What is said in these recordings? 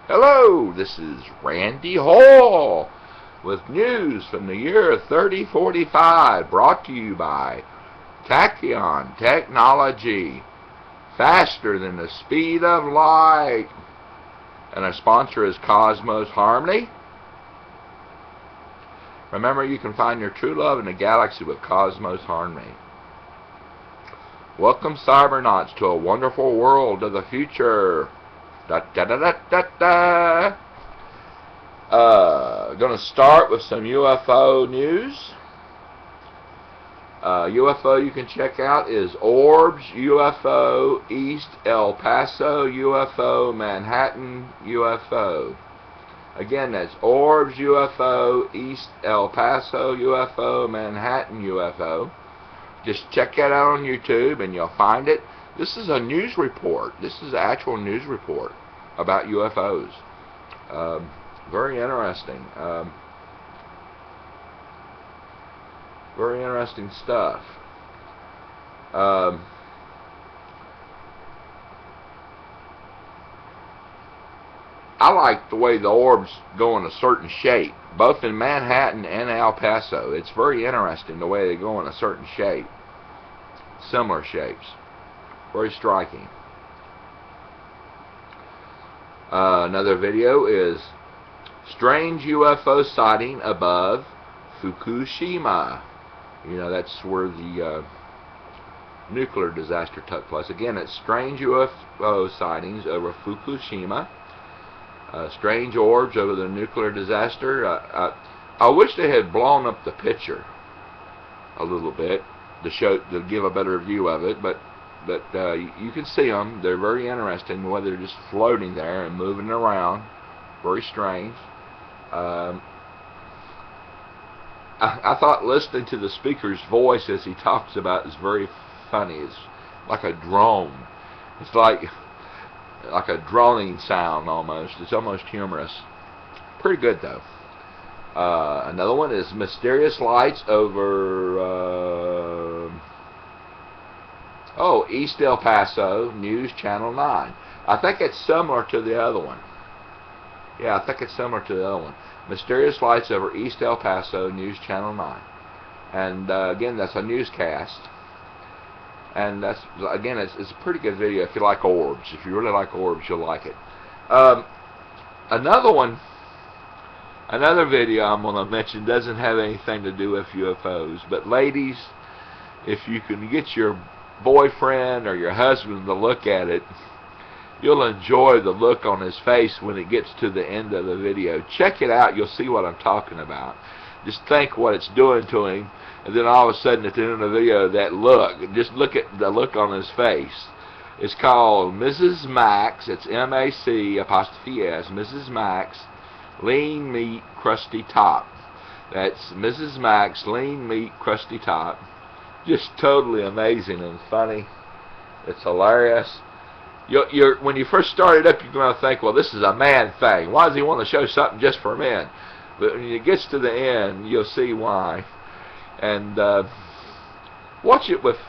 Hello, this is Randy Hall with news from the year 3045, brought to you by Tachyon Technology, faster than the speed of light. And our sponsor is Cosmos Harmony. Remember, you can find your true love in the galaxy with Cosmos Harmony. Welcome, cybernauts, to a wonderful world of the future. Da da da da da da. Gonna start with some UFO news. UFO you can check out is Orbs UFO East El Paso UFO Manhattan UFO. Again, that's Orbs UFO East El Paso UFO Manhattan UFO. Just check that out on YouTube and you'll find it. This is a news report. This is an actual news report about UFOs. Very interesting. Very interesting stuff. I like the way the orbs go in a certain shape, both in Manhattan and El Paso. It's very interesting the way they go in a certain shape. Similar shapes. Very striking. Another video is strange UFO sighting above Fukushima. You know, that's where the nuclear disaster took place. Again, it's strange UFO sightings over Fukushima. Strange orbs over the nuclear disaster. I wish they had blown up the picture a little bit to give a better view of it, but you can see them. They're very interesting the way they're just floating there and moving around. Very strange. I thought listening to the speaker's voice as he talks about is very funny. It's like a drone. It's like a droning sound almost. It's almost humorous. Pretty good though. Another one is mysterious lights over East El Paso, News Channel 9. I think it's similar to the other one. Yeah, I think it's similar to the other one. Mysterious lights over East El Paso, News Channel 9. And again, that's a newscast. And that's, again, it's a pretty good video if you like orbs. If you really like orbs, you'll like it. Another video I'm going to mention doesn't have anything to do with UFOs. But ladies, if you can get your boyfriend or your husband to look at it, you'll enjoy the look on his face when it gets to the end of the video. Check it out. You'll see what I'm talking about. Just think what it's doing to him, and then all of a sudden at the end of the video, that look. Just look at the look on his face. It's called Mrs. Max. It's M-A-C'(S), Mrs. Max, Lean Meat Crusty Top. That's Mrs. Max, Lean Meat Crusty Top. Just totally amazing and funny. It's hilarious. When you first start it up, you're going to think, well, this is a man thing. Why does he want to show something just for men? But when it gets to the end, you'll see why. And watch it with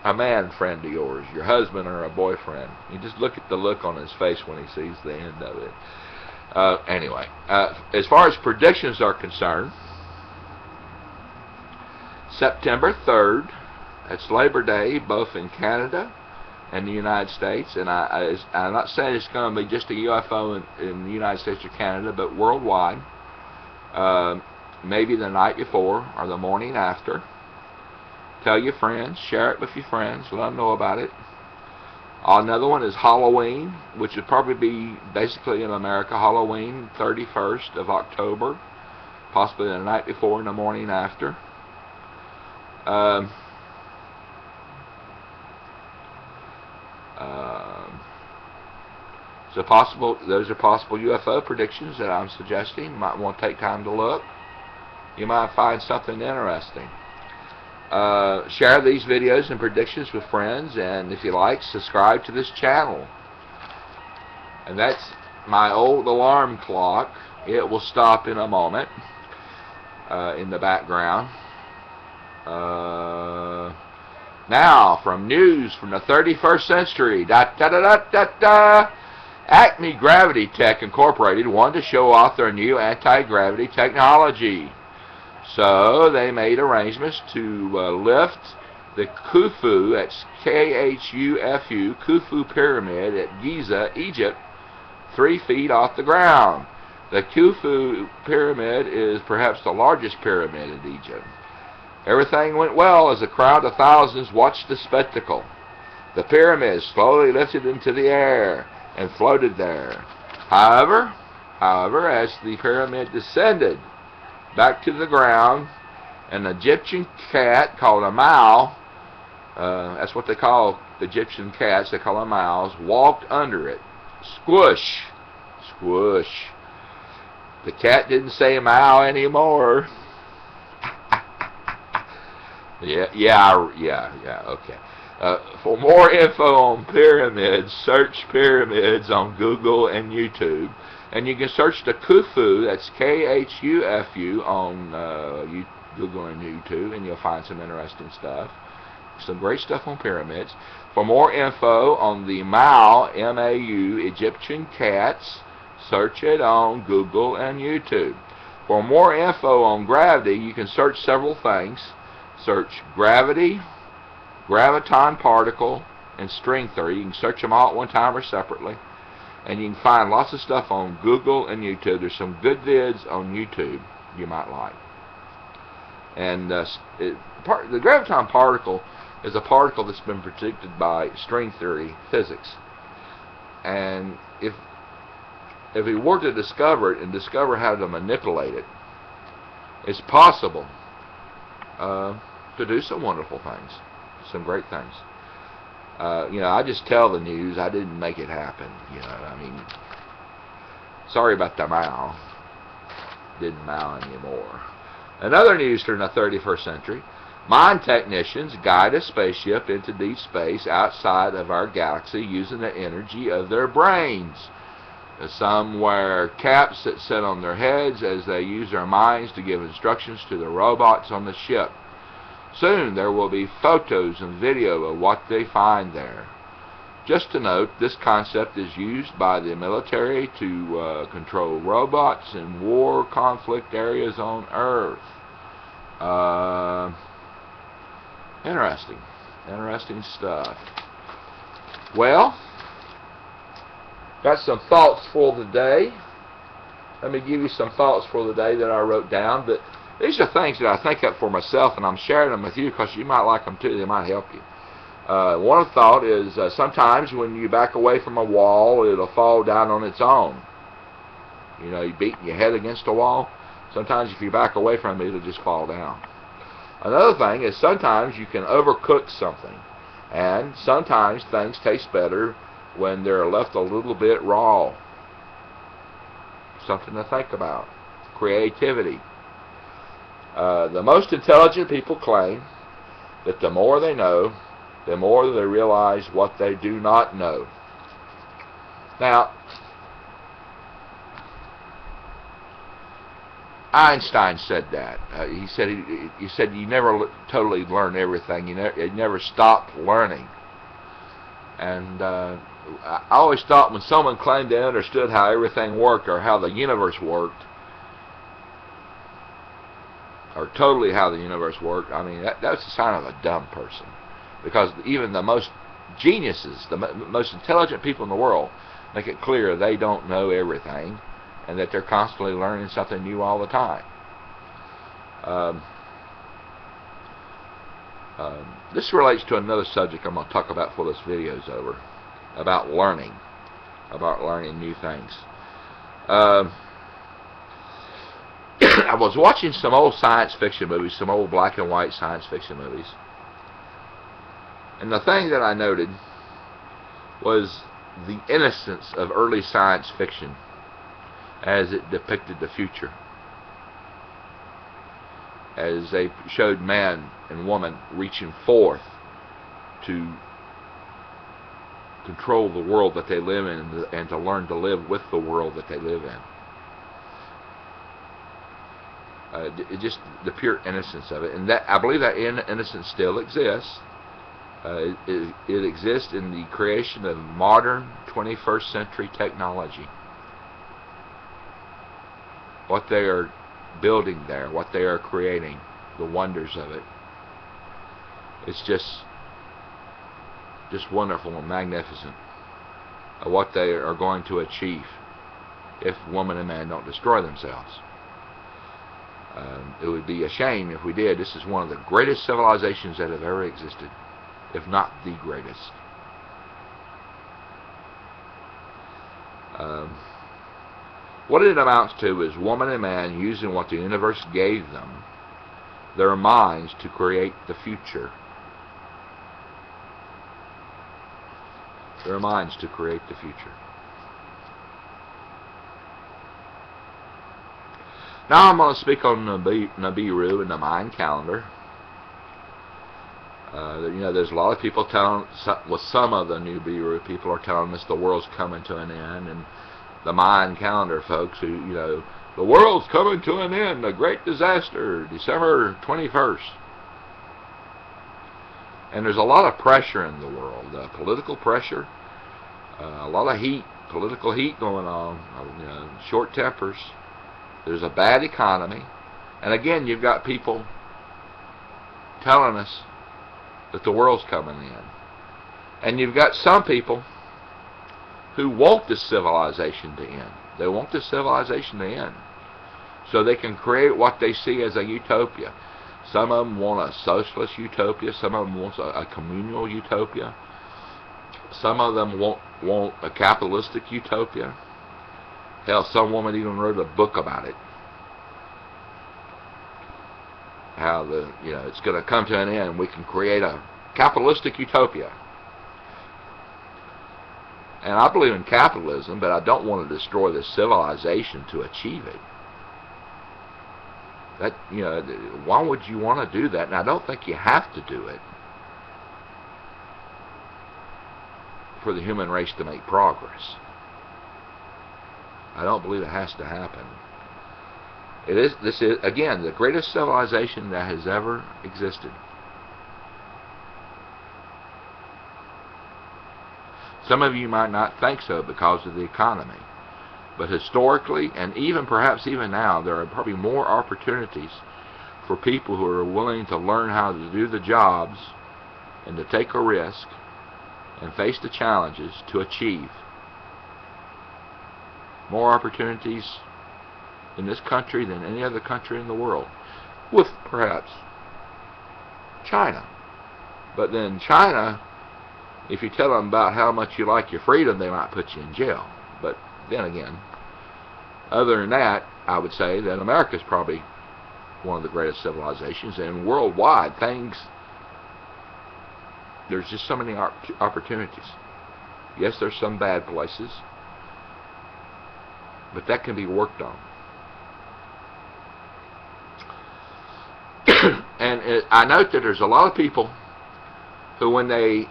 a man friend of yours, your husband or a boyfriend. You just look at the look on his face when he sees the end of it. Anyway, as far as predictions are concerned, September 3rd, it's Labor Day, both in Canada and the United States, and I'm not saying it's going to be just a UFO in the United States or Canada, but worldwide. Maybe the night before or the morning after. Tell your friends, share it with your friends, let them know about it. Another one is Halloween, which would probably be basically in America, Halloween, 31st of October, possibly the night before and the morning after. Those are possible UFO predictions that I'm suggesting. You might want to take time to look. You might find something interesting. Share these videos and predictions with friends, and if you like, subscribe to this channel. And that's my old alarm clock. It will stop in a moment in the background. Now, from news from the 31st century, Acme Gravity Tech Incorporated wanted to show off their new anti-gravity technology. So they made arrangements to lift the Khufu, that's K-H-U-F-U, Khufu Pyramid at Giza, Egypt, 3 feet off the ground. The Khufu Pyramid is perhaps the largest pyramid in Egypt. Everything went well as a crowd of thousands watched the spectacle. The pyramid slowly lifted into the air and floated there. However, as the pyramid descended back to the ground, an Egyptian cat called a mouse, that's what they call Egyptian cats, they call them mouse, walked under it. Squish, squish. The cat didn't say meow anymore. Yeah, okay. For more info on pyramids, search pyramids on Google and YouTube. And you can search the Khufu, that's K-H-U-F-U, on Google and YouTube, and you'll find some interesting stuff. Some great stuff on pyramids. For more info on the Mau, M-A-U, Egyptian cats, search it on Google and YouTube. For more info on gravity, you can search several things. Search gravity, graviton particle, and string theory. You can search them all at one time or separately. And you can find lots of stuff on Google and YouTube. There's some good vids on YouTube you might like. And the graviton particle is a particle that's been predicted by string theory physics. And if we were to discover it and discover how to manipulate it, it's possible to do some wonderful things, some great things. I just tell the news. I didn't make it happen. Sorry about the mow. Didn't mow anymore. Another news during the 31st century. Mine technicians guide a spaceship into deep space outside of our galaxy using the energy of their brains. Some wear caps that sit on their heads as they use their minds to give instructions to the robots on the ship. Soon there will be photos and video of what they find there. Just to note, this concept is used by the military to control robots in war conflict areas on Earth. Interesting stuff. Well, got some thoughts for the day. Let me give you some thoughts for the day that I wrote down. But these are things that I think up for myself, and I'm sharing them with you because you might like them too. They might help you. One thought is sometimes when you back away from a wall, it'll fall down on its own. You're beating your head against a wall. Sometimes if you back away from it, it'll just fall down. Another thing is sometimes you can overcook something. And sometimes things taste better when they're left a little bit raw. Something to think about. Creativity. The most intelligent people claim that the more they know, the more they realize what they do not know. Now, Einstein said that. He said you never totally learn everything. You never stop learning. And I always thought when someone claimed they understood how everything worked or how the universe worked, or totally how the universe worked, that's a sign of a dumb person. Because even the most geniuses, the most intelligent people in the world, make it clear they don't know everything and that they're constantly learning something new all the time. This relates to another subject I'm going to talk about before this video is over, about learning new things. I was watching some old science fiction movies, some old black and white science fiction movies, and the thing that I noted was the innocence of early science fiction as it depicted the future, as they showed man and woman reaching forth to control the world that they live in and to learn to live with the world that they live in. Just the pure innocence of it, and that I believe that innocence still exists. It exists in the creation of modern 21st century technology. What they are building there, what they are creating, the wonders of it. It's just wonderful and magnificent of what they are going to achieve if woman and man don't destroy themselves. It would be a shame if we did. This is one of the greatest civilizations that have ever existed, if not the greatest. What it amounts to is woman and man using what the universe gave them, their minds, to create the future. Their minds to create the future. Now I'm going to speak on Nibiru and the Mayan calendar. There's a lot of people telling, with some of the Nibiru people are telling us the world's coming to an end, and the Mayan calendar folks who, the world's coming to an end, a great disaster, December 21st. And there's a lot of pressure in the world, political pressure, a lot of heat, political heat going on, short tempers. There's a bad economy, and again, you've got people telling us that the world's coming in. And you've got some people who want this civilization to end. They want this civilization to end so they can create what they see as a utopia. Some of them want a socialist utopia. Some of them want a communal utopia. Some of them want a capitalistic utopia. Hell, some woman even wrote a book about it. How it's going to come to an end. We can create a capitalistic utopia. And I believe in capitalism, but I don't want to destroy the civilization to achieve it. That, why would you want to do that? And I don't think you have to do it for the human race to make progress. I don't believe it has to happen. This is, again, the greatest civilization that has ever existed. Some of you might not think so because of the economy. But historically, and perhaps even now, there are probably more opportunities for people who are willing to learn how to do the jobs and to take a risk and face the challenges to achieve. More opportunities in this country than any other country in the world, with perhaps China. But then China, if you tell them about how much you like your freedom, they might put you in jail. But then again, other than that, I would say that America is probably one of the greatest civilizations, and worldwide, there's just so many opportunities. Yes, there's some bad places, but that can be worked on. And I note that there's a lot of people who, when they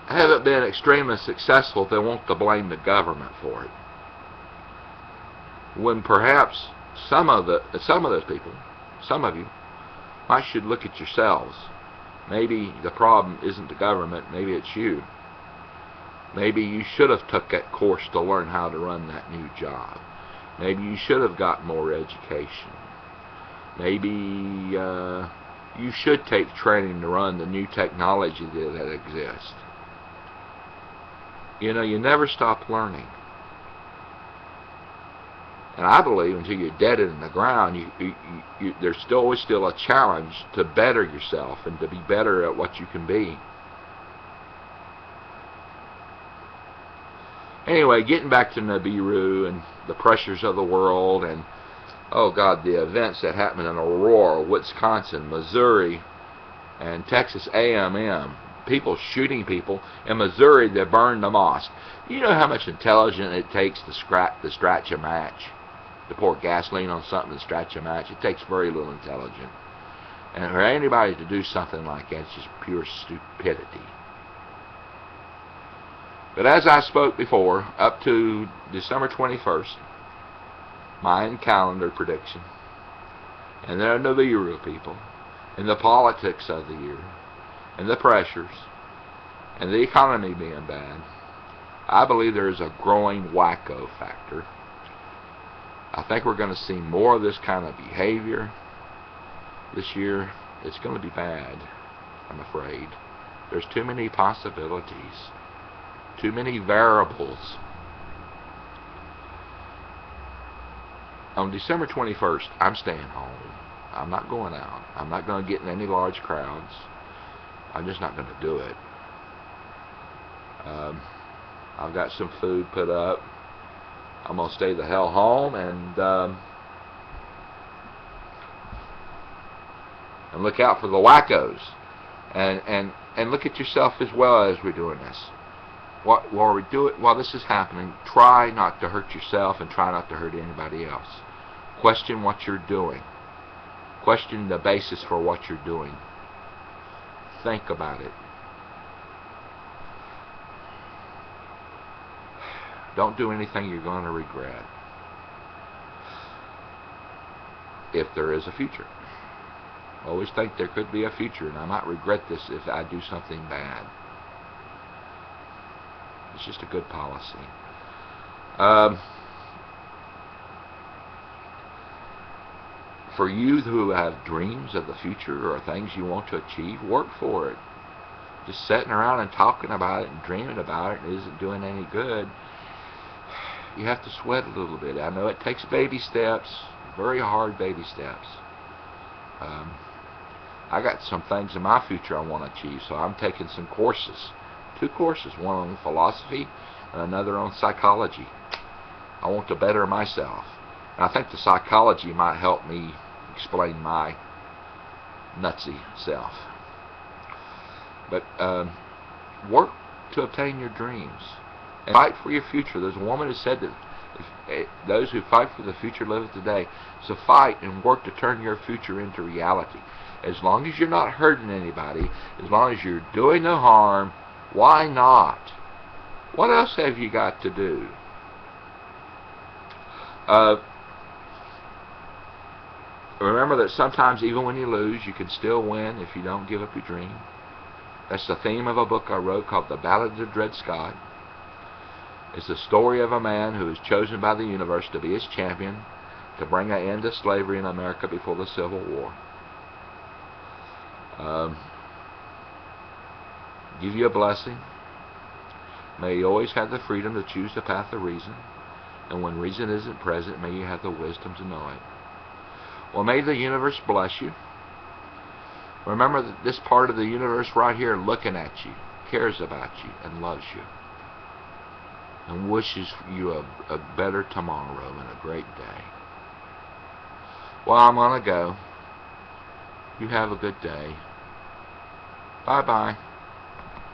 haven't been extremely successful, they want to blame the government for it. When perhaps some of those people, some of you, should look at yourselves. Maybe the problem isn't the government, maybe it's you. Maybe you should have took that course to learn how to run that new job. Maybe you should have gotten more education. Maybe you should take training to run the new technology that exists. You never stop learning. And I believe until you're dead in the ground, there's always still a challenge to better yourself and to be better at what you can be. Anyway, getting back to Nibiru and the pressures of the world, and oh God, the events that happened in Aurora, Wisconsin, Missouri, and Texas A&M. People shooting people. In Missouri, they burned the mosque. You know how much intelligence it takes to scratch a match? To pour gasoline on something and scratch a match? It takes very little intelligence. And for anybody to do something like that, it's just pure stupidity. But as I spoke before, up to December 21st, Mayan calendar prediction, and there are Nibiru people, and the politics of the year, and the pressures, and the economy being bad, I believe there is a growing wacko factor. I think we're going to see more of this kind of behavior this year. It's going to be bad, I'm afraid. There's too many possibilities, too many variables. On December 21st, I'm staying home. I'm not going out. I'm not going to get in any large crowds. I'm just not going to do it. I've got some food put up. I'm going to stay the hell home and look out for the wackos. And look at yourself as well as we're doing this. While this is happening, try not to hurt yourself and try not to hurt anybody else. Question what you're doing. Question the basis for what you're doing. Think about it. Don't do anything you're going to regret. If there is a future. I always think there could be a future, and I might regret this if I do something bad. It's just a good policy. For you who have dreams of the future or things you want to achieve, work for it. Just sitting around and talking about it and dreaming about it isn't doing any good. You have to sweat a little bit. I know it takes baby steps, very hard baby steps. I got some things in my future I want to achieve, so I'm taking some courses. 2 courses, one on philosophy and another on psychology. I want to better myself. And I think the psychology might help me explain my nutsy self. But work to obtain your dreams. And fight for your future. There's a woman who said that those who fight for the future live it today. So fight and work to turn your future into reality. As long as you're not hurting anybody, as long as you're doing no harm, why not? What else have you got to do? Remember that sometimes even when you lose, you can still win if you don't give up your dream. That's the theme of a book I wrote called The Ballad of Dred Scott. It's the story of a man who was chosen by the universe to be his champion, to bring an end to slavery in America before the Civil War. Give you a blessing. May you always have the freedom to choose the path of reason. And when reason isn't present, may you have the wisdom to know it. Well, may the universe bless you. Remember that this part of the universe right here looking at you cares about you and loves you and wishes you a better tomorrow and a great day. Well, I'm going to go. You have a good day. Bye-bye.